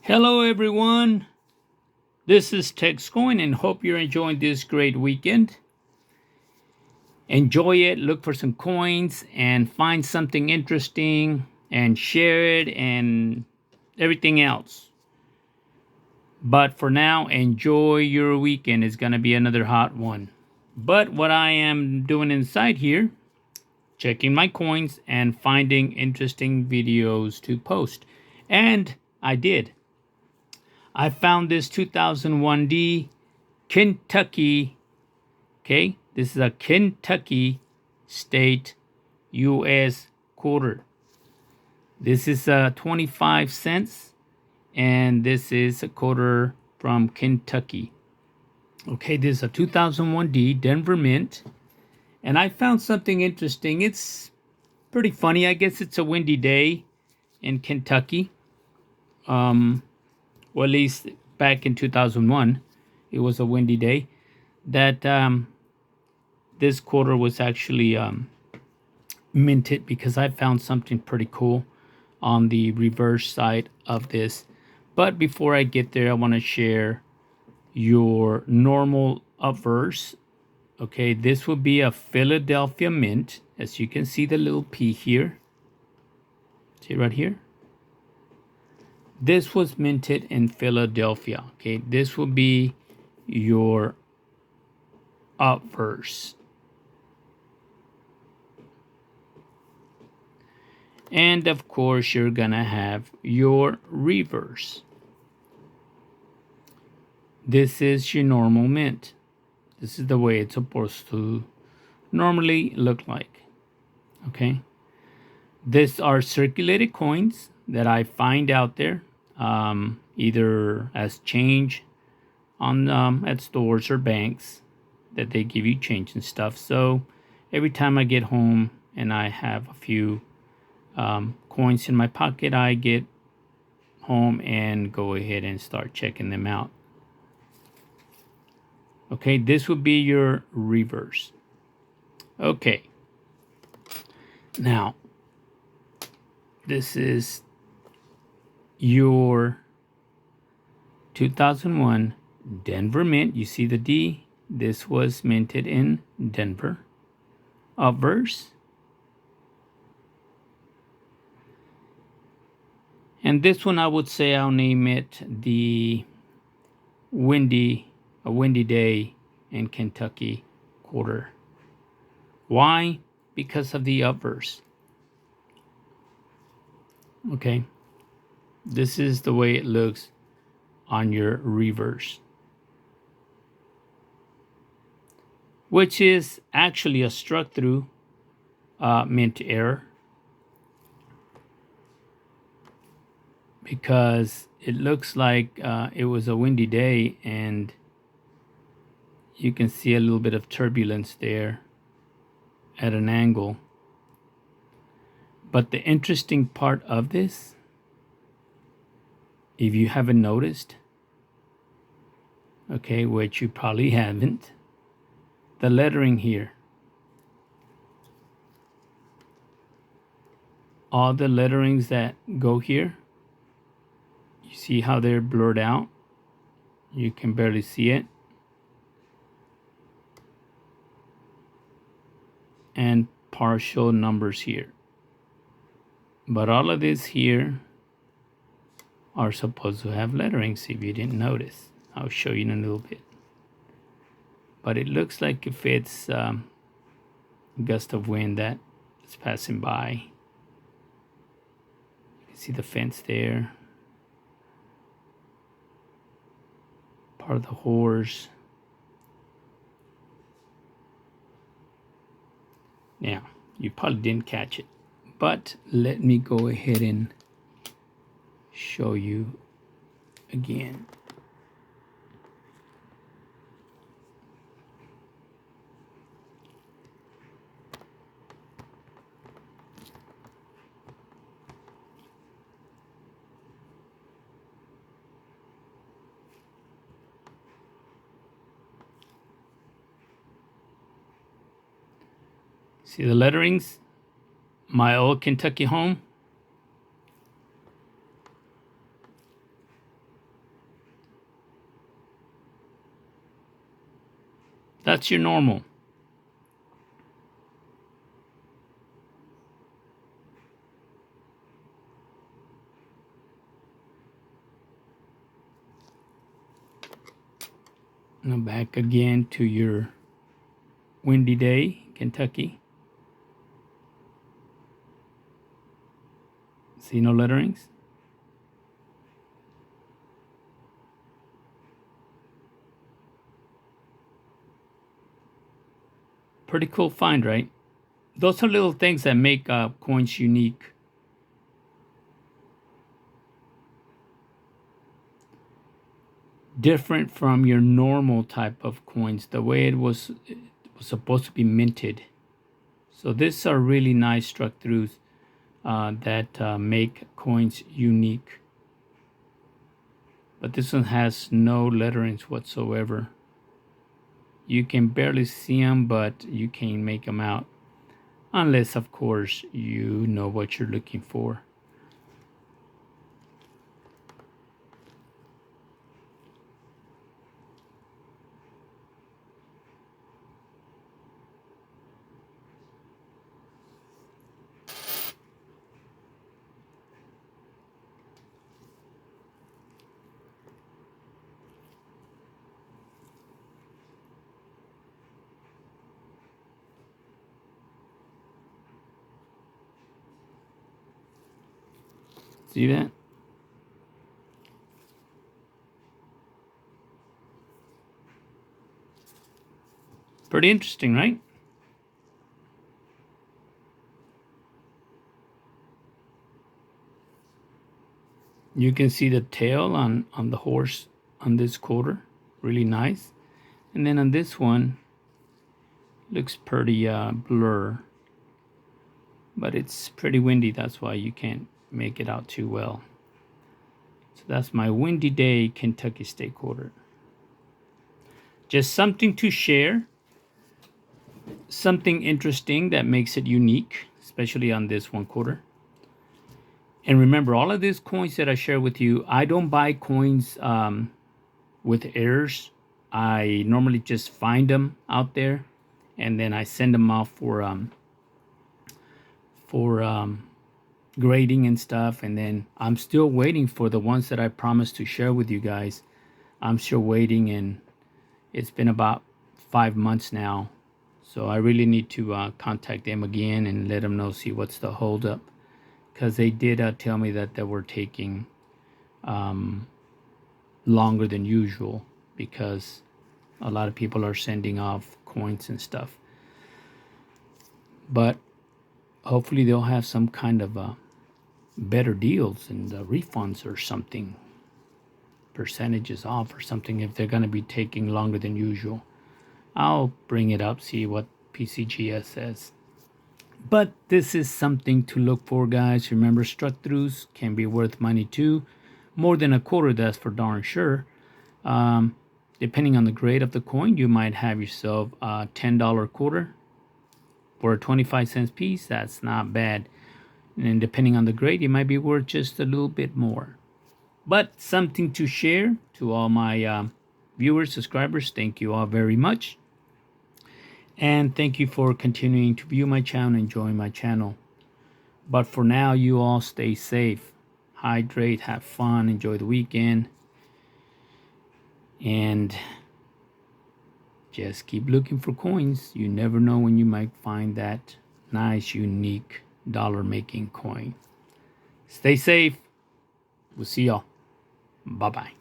Hello, everyone. This is Tex Coin, and hope you're enjoying this great weekend. Enjoy it, look for some coins, and find something interesting, and share it, and everything else. But for now, enjoy your weekend. It's going to be another hot one. But what I am doing inside here, checking my coins and finding interesting videos to post. And I did. I found this 2001D Kentucky. Okay, this is a Kentucky State U.S. quarter. This is 25 cents, and this is a quarter from Kentucky. Okay, this is a 2001D Denver Mint, and I found something interesting. It's pretty funny. I guess it's a windy day in Kentucky. Or at least back in 2001, it was a windy day. That this quarter was actually minted because I found something pretty cool on the reverse side of this. But before I get there, I want to share your normal obverse. Okay, this will be a Philadelphia mint. As you can see, the little P here. See right here? This was minted in Philadelphia. Okay, this will be your obverse. And of course, you're gonna have your reverse. This is your normal mint. This is the way it's supposed to normally look like. Okay. These are circulated coins that I find out there, either as change on at stores or banks that they give you change and stuff. So every time I get home and I have a few coins in my pocket, I get home and go ahead and start checking them out. Okay, this would be your reverse. Okay, now this is your 2001 Denver Mint. You see the D? This was minted in Denver. Obverse. And this one, I would say I'll name it the windy day in Kentucky quarter. Why? Because of the obverse. Okay. This is the way it looks on your reverse, which is actually a struck through mint error, because it looks like it was a windy day, and you can see a little bit of turbulence there at an angle. But the interesting part of this, if you haven't noticed, okay, which you probably haven't, the lettering here. All the letterings that go here, you see how they're blurred out? You can barely see it. And partial numbers here. But all of this here are supposed to have letterings, if you didn't notice. I'll show you in a little bit. But it looks like if it's a gust of wind that is passing by. You can see the fence there. Part of the horse. Now, you probably didn't catch it, but let me go ahead and show you again. See the letterings? My old Kentucky home. That's your normal. Now back again to your windy day, Kentucky. See no letterings? Pretty cool find, right? Those are little things that make coins unique. Different from your normal type of coins, the way it was supposed to be minted. So these are really nice struck throughs that make coins unique. But this one has no letterings whatsoever. You can barely see them, but you can make them out. Unless, of course, you know what you're looking for. See that? Pretty interesting, right? You can see the tail on the horse on this quarter. Really nice. And then on this one, looks pretty blur. But it's pretty windy, that's why you can't make it out too well. So that's my windy day Kentucky State quarter. Just something to share, something interesting that makes it unique, especially on this one quarter. And remember, all of these coins that I share with you, I don't buy coins with errors. I normally just find them out there, and then I send them off for grading and stuff. And then I'm still waiting for the ones that I promised to share with you guys. I'm still waiting, and it's been about 5 months now. So I really need to contact them again and let them know, see what's the holdup. Because they did tell me that they were taking longer than usual because a lot of people are sending off coins and stuff. But hopefully they'll have some kind of better deals and refunds or something, percentages off or something if they're going to be taking longer than usual. I'll bring it up, see what PCGS says. But this is something to look for, guys. Remember, struck throughs can be worth money too. More than a quarter, that's for darn sure. Depending on the grade of the coin, you might have yourself a $10 quarter for a 25-cent piece. That's not bad. And depending on the grade, it might be worth just a little bit more. But something to share to all my viewers, subscribers. Thank you all very much. And thank you for continuing to view my channel and join my channel. But for now, you all stay safe, hydrate, have fun, enjoy the weekend. And just keep looking for coins. You never know when you might find that nice, unique dollar-making coin. Stay safe. We'll see y'all. Bye-bye.